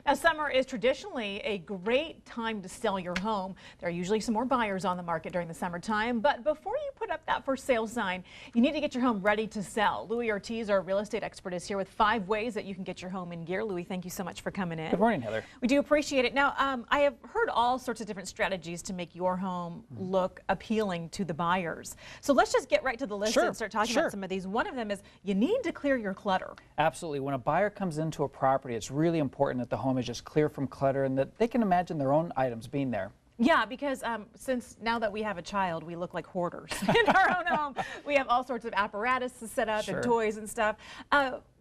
Now, summer is traditionally a great time to sell your home. There are usually some more buyers on the market during the summertime, but before you put up that for sale sign, you need to get your home ready to sell. Louie Ortiz, our real estate expert, is here with 5 ways that you can get your home in gear. Louie, thank you so much for coming in. Good morning, Heather. We do appreciate it. Now, I have heard all sorts of different strategies to make your home look appealing to the buyers. So let's just get right to the list and start talking about some of these. One of them is you need to clear your clutter. Absolutely. When a buyer comes into a property, it's really important that the home is just clear from clutter and that they can imagine their own items being there. Yeah, because since now that we have a child, we look like hoarders in our own home. We have all sorts of apparatus to set up and toys and stuff.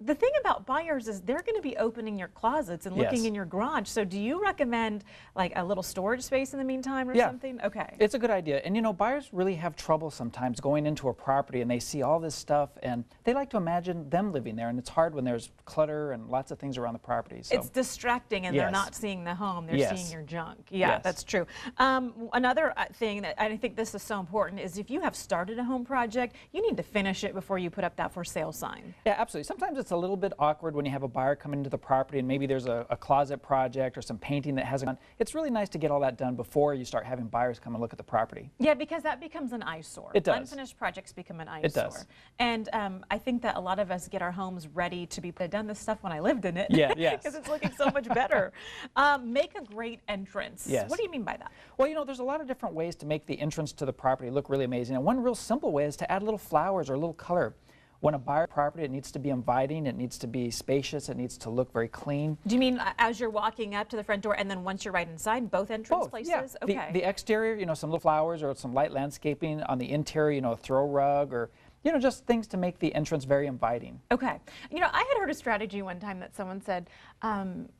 The thing about buyers is they're going to be opening your closets and looking in your garage. So do you recommend like a little storage space in the meantime or something? Okay. It's a good idea. And you know, buyers really have trouble sometimes going into a property and they see all this stuff and they like to imagine them living there. And it's hard when there's clutter and lots of things around the property. So. It's distracting and they're not seeing the home. They're seeing your junk. Yeah, that's true. Another thing that I think this is so important is if you have started a home project, you need to finish it before you put up that for sale sign. Yeah, absolutely. Sometimes it's a little bit awkward when you have a buyer come into the property and maybe there's a closet project or some painting that hasn't gone. It's really nice to get all that done before you start having buyers come and look at the property. Yeah, because that becomes an eyesore. It does. Unfinished projects become an eyesore. It does. And I think that a lot of us get our homes ready to be done this stuff when I lived in it. Yeah, yes. Because it's looking so much better. Make a great entrance. Yes. What do you mean by that? Well, you know, there's a lot of different ways to make the entrance to the property look really amazing. And one real simple way is to add little flowers or a little color. When a buyer property, it needs to be inviting, it needs to be spacious, it needs to look very clean. Do you mean as you're walking up to the front door and then once you're right inside, both entrance places? Yeah. Okay. The exterior, you know, some little flowers or some light landscaping. On the interior, you know, a throw rug or, you know, just things to make the entrance very inviting. Okay. You know, I had heard a strategy one time that someone said,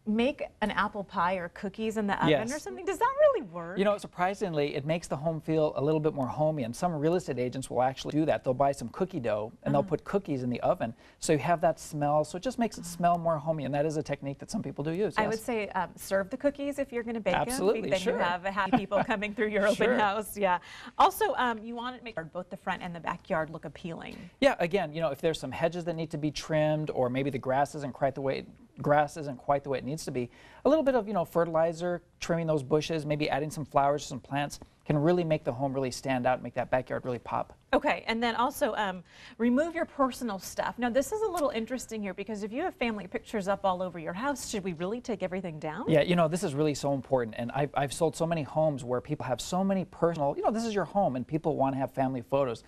make an apple pie or cookies in the oven or something. Does that really work? You know, surprisingly, it makes the home feel a little bit more homey, and some real estate agents will actually do that. They'll buy some cookie dough and they'll put cookies in the oven, so you have that smell, so it just makes it smell more homey, and that is a technique that some people do use. I would say serve the cookies if you're going to bake them. Absolutely, then you have happy people coming through your open house. Yeah. Also, you want to make both the front and the backyard look appealing. Yeah, again, you know, if there's some hedges that need to be trimmed, or maybe the grass isn't quite the way it needs to be, a little bit of, you know, fertilizer, trimming those bushes, maybe adding some flowers, some plants, can really make the home really stand out and make that backyard really pop. Okay, and then also remove your personal stuff. Now, this is a little interesting here because if you have family pictures up all over your house, should we really take everything down? Yeah, you know, this is really so important, and I've sold so many homes where people have so many personal, you know, this is your home and people want to have family photos.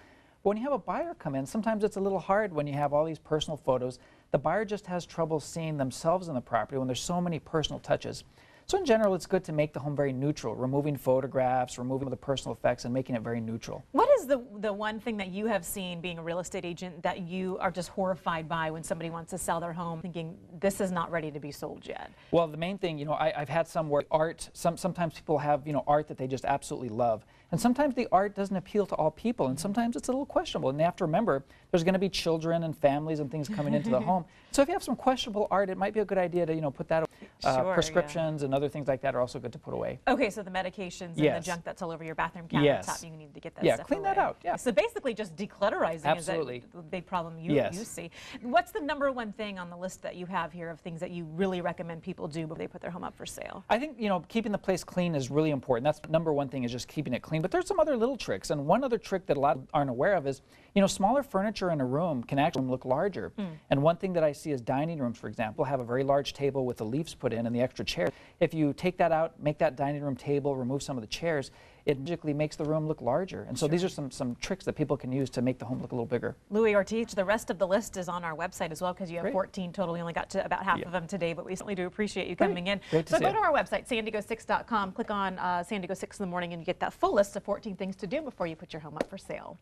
But when you have a buyer come in, sometimes it's a little hard when you have all these personal photos. The buyer just has trouble seeing themselves in the property when there's so many personal touches. So in general, it's good to make the home very neutral, removing photographs, removing the personal effects, and making it very neutral. What is the one thing that you have seen being a real estate agent that you are just horrified by when somebody wants to sell their home thinking this is not ready to be sold yet? Well, the main thing, you know, I've had some where art, sometimes people have, you know, art that they just absolutely love. And sometimes the art doesn't appeal to all people, and sometimes it's a little questionable. And they have to remember there's going to be children and families and things coming into the home. So if you have some questionable art, it might be a good idea to, you know, put that prescriptions and other things like that are also good to put away. Okay, so the medications and the junk that's all over your bathroom countertop, you need to get that stuff clean away. that out. Yeah. So basically just declutterizing is the big problem you see. What's the #1 thing on the list that you have here of things that you really recommend people do before they put their home up for sale? I think, you know, keeping the place clean is really important. That's the #1 thing, is just keeping it clean. But there's some other little tricks, and one other trick that a lot aren't aware of is, you know, smaller furniture in a room can actually look larger. And one thing that I see is dining rooms, for example, have a very large table with the leaves put in and the extra chairs. If you take that out, make that dining room table, remove some of the chairs, it magically makes the room look larger. And so these are some tricks that people can use to make the home look a little bigger. Louie Ortiz, the rest of the list is on our website as well because you have 14 total. We only got to about half of them today, but we certainly do appreciate you coming in. So go to our website, sandiego6.com, click on San Diego 6 in the morning, and you get that full list of 14 things to do before you put your home up for sale.